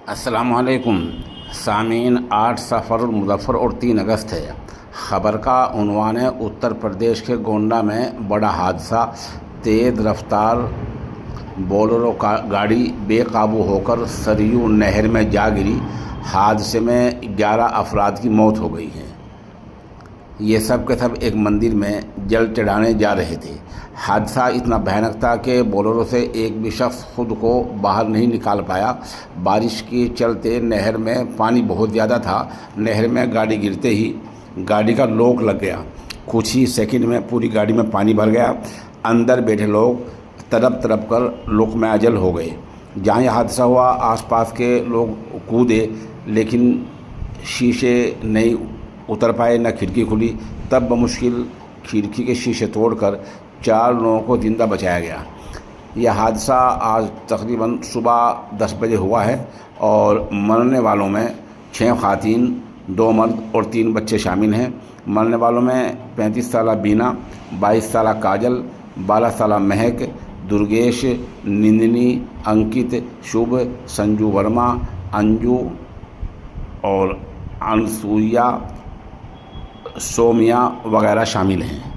अस्सलामुअलैकुम सामीन। 8 सफ़र मुज़फ़्फ़र और 3 अगस्त है। ख़बर का उन्वान है, उत्तर प्रदेश के गोंडा में बड़ा हादसा। तेज़ रफ्तार बोलेरो गाड़ी बेकाबू होकर सरयू नहर में जा गिरी। हादसे में 11 अफराद की मौत हो गई है। ये सब के सब एक मंदिर में जल चढ़ाने जा रहे थे। हादसा इतना भयानक था कि बोलेरो से एक भी शख्स खुद को बाहर नहीं निकाल पाया। बारिश के चलते नहर में पानी बहुत ज़्यादा था। नहर में गाड़ी गिरते ही गाड़ी का लॉक लग गया। कुछ ही सेकंड में पूरी गाड़ी में पानी भर गया। अंदर बैठे लोग तड़प तड़प कर लोक में अजल हो गए। जहाँ यह हादसा हुआ आसपास के लोग कूदे, लेकिन शीशे नहीं उतर पाए, न खिड़की खुली। तब बमुश्किल खिड़की के शीशे तोड़कर 4 लोगों को ज़िंदा बचाया गया। यह हादसा आज तकरीबन सुबह 10 बजे हुआ है और मरने वालों में 6 ख़वातीन, 2 मर्द और 3 बच्चे शामिल हैं। मरने वालों में 35 साला बीना, 22 साला काजल, 12 साला महक, दुर्गेश, निंदिनी, अंकित, शुभ, संजू वर्मा, अंजू और अनसुईया, सोमिया वगैरह शामिल हैं।